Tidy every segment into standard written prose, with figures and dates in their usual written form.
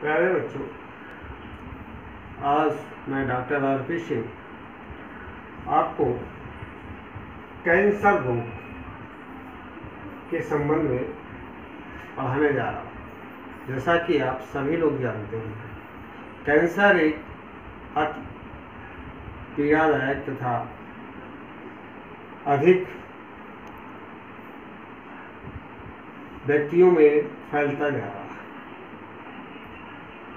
प्यारे बच्चों, आज मैं डॉक्टर आरपी सिंह आपको कैंसर रोग के संबंध में पढ़ाने जा रहा हूँ। जैसा कि आप सभी लोग जानते हैं, कैंसर एक अति पीड़ादायक तथा अधिक व्यक्तियों में फैलता जा रहा है।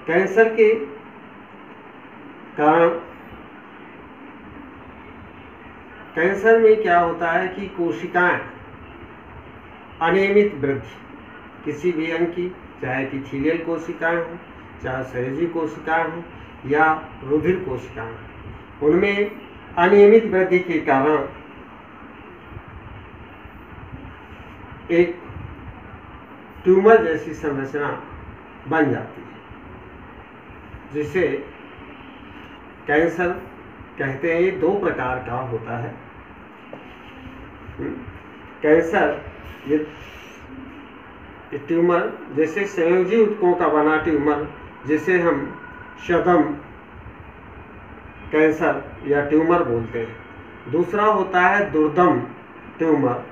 कैंसर के कारण कैंसर में क्या होता है कि कोशिकाएं अनियमित वृद्धि किसी भी अंग की, चाहे एपिथेलियल कोशिकाएं हों, चाहे सहजी कोशिकाएं हों या रुधिर कोशिकाएं हों, उनमें अनियमित वृद्धि के कारण एक ट्यूमर जैसी संरचना बन जाती है, जिसे कैंसर कहते हैं। ये दो प्रकार का होता है कैंसर। ये ट्यूमर जैसे संयोजी ऊतकों का बना ट्यूमर, जिसे हम शदम कैंसर या ट्यूमर बोलते हैं। दूसरा होता है दुर्दम ट्यूमर।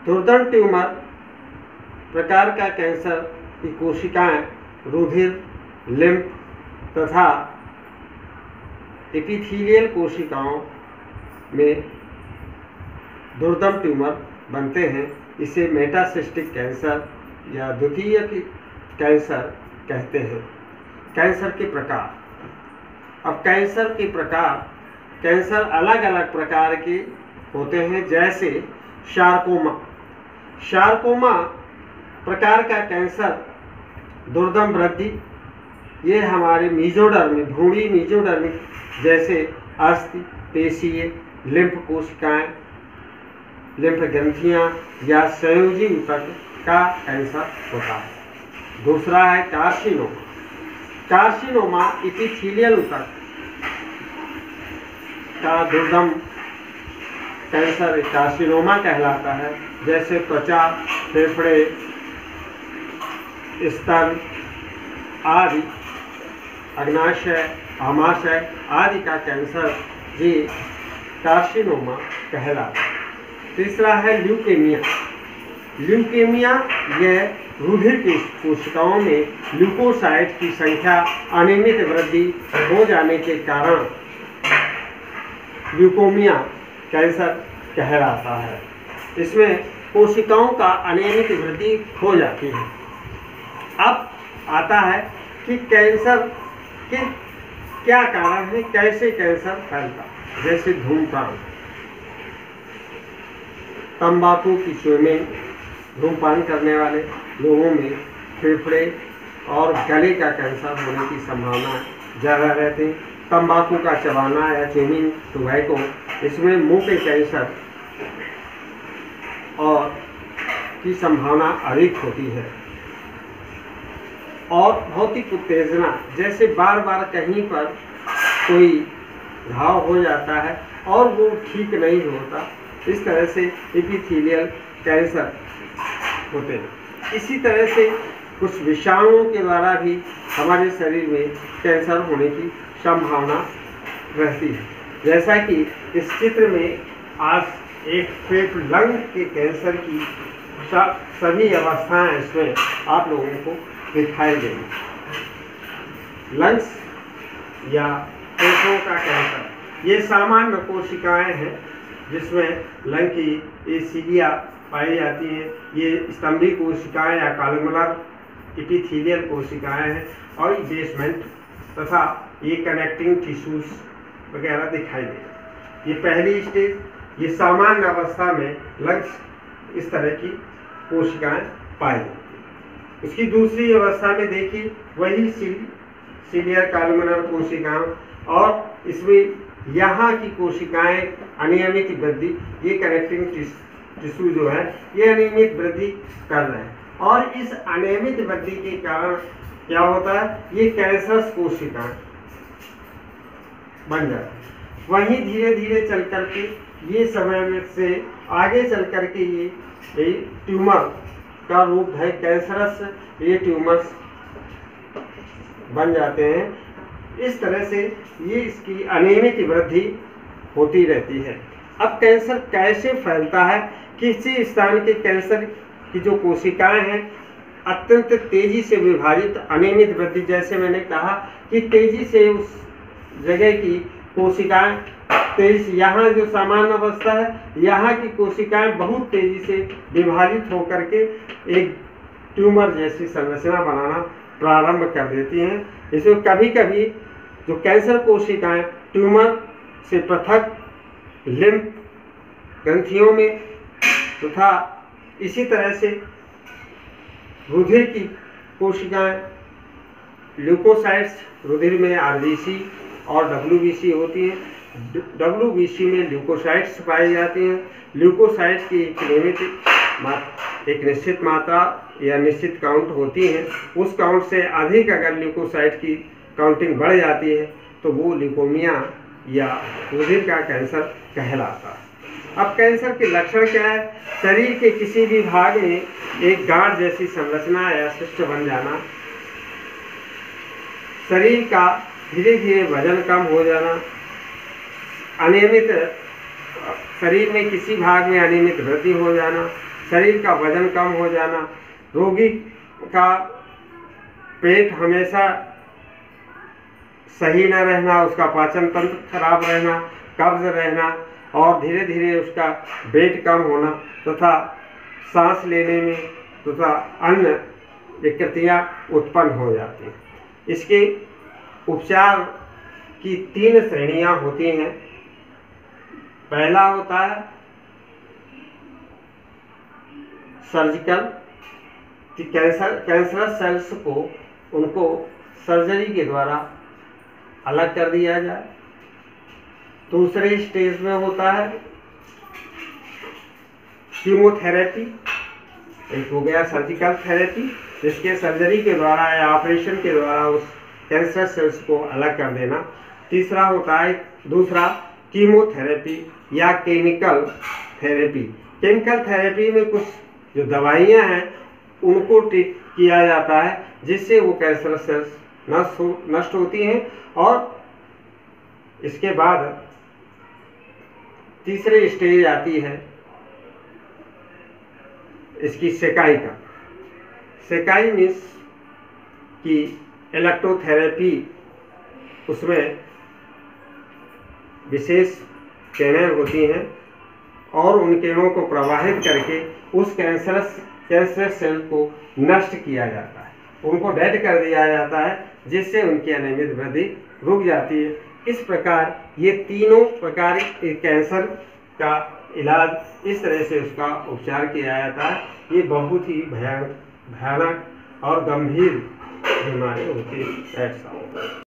दुर्दम ट्यूमर प्रकार का कैंसर की कोशिकाएं रुधिर, लिम्फ तथा एपिथेलियल कोशिकाओं में दुर्दम ट्यूमर बनते हैं। इसे मेटासिस्टिक कैंसर या द्वितीय कैंसर कहते हैं। कैंसर के प्रकार। अब कैंसर के प्रकार, कैंसर अलग अलग प्रकार के होते हैं, जैसे सार्कोमा। सार्कोमा प्रकार का कैंसर दुर्दम वृद्धि, ये हमारे मेसोडर्म, भ्रूणी मेसोडर्म जैसे अस्थि, पेशीय, लिम्फ कोशिकाएं, लिम्फ ग्रंथियां या संयोजी ऊतक का कैंसर होता है। दूसरा है कार्सिनोमा। कार्सिनोमा एपिथेलियल ऊतक का दुर्दम कैंसर कार्सिनोमा कहलाता है, जैसे त्वचा, फेफड़े, स्तन आदि, अग्नाशय, आमाशय आदि का कैंसर ये कार्सिनोमा कहलाता है। तीसरा है ल्यूकेमिया। ल्यूकेमिया यह रुधिर की कोशिकाओं में ल्यूकोसाइट की संख्या अनियमित वृद्धि हो जाने के कारण ल्यूकेमिया कैंसर कहलाता है। इसमें कोशिकाओं का अनियमित वृद्धि हो जाती है। अब आता है कि कैंसर के क्या कारण है, कैसे कैंसर फैलता है। जैसे धूम्रपान, तंबाकू की स्विमिंग, धूम्रपान करने वाले लोगों में फेफड़े और गले का कैंसर होने की संभावना ज़्यादा रहती है। तंबाकू का चबाना या च्यूइंग टोबैको, इसमें मुंह के कैंसर और की संभावना अधिक होती है। और भौतिक उत्तेजना, जैसे बार बार कहीं पर कोई घाव हो जाता है और वो ठीक नहीं होता, इस तरह से एपिथेलियल कैंसर होते हैं। इसी तरह से कुछ विषाणुओं के द्वारा भी हमारे शरीर में कैंसर होने की संभावना रहती है। जैसा कि इस चित्र में आज एक फेफड़े लंग के कैंसर की सभी अवस्थाएं इसमें आप लोगों को दिखाई देंगी। लंग्स या फेफड़ों का कैंसर ये सामान्य कोशिकाएं हैं, जिसमें लंग की एसिलिया पाई जाती हैं। ये स्तंभी कोशिकाएं या कॉलमुलर एपिथेलियल कोशिकाएं हैं और बेसमेंट तथा ये कनेक्टिंग टिश्यूज वगैरह दिखाई दे। ये पहली स्टेज, ये सामान्य अवस्था में लंग्स इस तरह की कोशिकाएं पाई जाती हैं। इसकी दूसरी अवस्था में देखिए वही सीलियर कॉलमुलर कोशिकाएं, और इसमें यहाँ की कोशिकाएं अनियमित वृद्धि, ये कनेक्टिंग टिश्यू जो है ये अनियमित वृद्धि कर रहे हैं। और इस अनियमित वृद्धि के कारण क्या होता है, ये कैंसरस कोशिकाएं बन जाती है। वहीं धीरे धीरे चल करके ये समय में से आगे चल करके ये ट्यूमर का रूप है कैंसरस ये ट्यूमर्स बन जाते हैं। इस तरह से ये इसकी अनियमित वृद्धि होती रहती है। अब कैंसर कैसे फैलता है? किसी स्थान के कैंसर की जो कोशिकाएं हैं अत्यंत तेजी से विभाजित अनियमित वृद्धि, जैसे मैंने कहा कि तेजी से उस जगह की कोशिकाएं तेजी, यहाँ जो सामान्य अवस्था है यहाँ की कोशिकाएं बहुत तेजी से विभाजित होकर के एक ट्यूमर जैसी संरचना बनाना प्रारंभ कर देती हैं। इसमें कभी कभी जो कैंसर कोशिकाएं ट्यूमर से पृथक लिम्फ ग्रंथियों में तथा इसी तरह से रुधिर की कोशिकाएं ल्यूकोसाइट्स रुधिर में आरबीसी और डब्ल्यूबीसी होती हैं। डब्ल्यूबीसी में ल्यूकोसाइट्स पाई जाती हैं। ल्यूकोसाइट्स की एक निश्चित मात्रा या निश्चित काउंट होती है। उस काउंट से अधिक अगर ल्यूकोसाइट की काउंटिंग बढ़ जाती है तो वो ल्यूकोमिया या रुधिर का कैंसर कहलाता है। अब कैंसर के लक्षण क्या है? शरीर के किसी भी भाग में एक गांठ जैसी संरचना या सिस्ट बन जाना, शरीर का धीरे धीरे वजन कम हो जाना, अनियमित शरीर में किसी भाग में अनियमित वृद्धि हो जाना, शरीर का वजन कम हो जाना, रोगी का पेट हमेशा सही न रहना, उसका पाचन तंत्र खराब रहना, कब्ज रहना और धीरे धीरे उसका वेट कम होना तथा सांस लेने में तथा अन्य विकृतियाँ उत्पन्न हो जाती हैं। इसके उपचार की 3 श्रेणियाँ होती हैं। पहला होता है सर्जिकल, कि कैंसरस सेल्स को उनको सर्जरी के द्वारा अलग कर दिया जाए। दूसरे स्टेज में होता है कीमोथेरेपी, एक हो गया सर्जिकल थेरेपी जिसके सर्जरी के द्वारा या ऑपरेशन के द्वारा उस कैंसर सेल्स को अलग कर देना। तीसरा होता है दूसरा कीमोथेरेपी या केमिकल थेरेपी। केमिकल थेरेपी में कुछ जो दवाइयाँ हैं उनको ट्रीट किया जाता है जिससे वो कैंसर सेल्स नष्ट होती हैं। और इसके बाद तीसरे स्टेज आती है इसकी सेकाई का। सेकाई मीन्स कि इलेक्ट्रोथेरेपी, उसमें विशेष किरणें होती हैं और उन किरणों को प्रवाहित करके उस कैंसर सेल को नष्ट किया जाता है, उनको डेड कर दिया जाता है जिससे उनकी अनियमित वृद्धि रुक जाती है। इस प्रकार ये तीनों प्रकार के कैंसर का इलाज इस तरह से उसका उपचार किया जाता है। ये बहुत ही भयानक और गंभीर बीमारी होती है।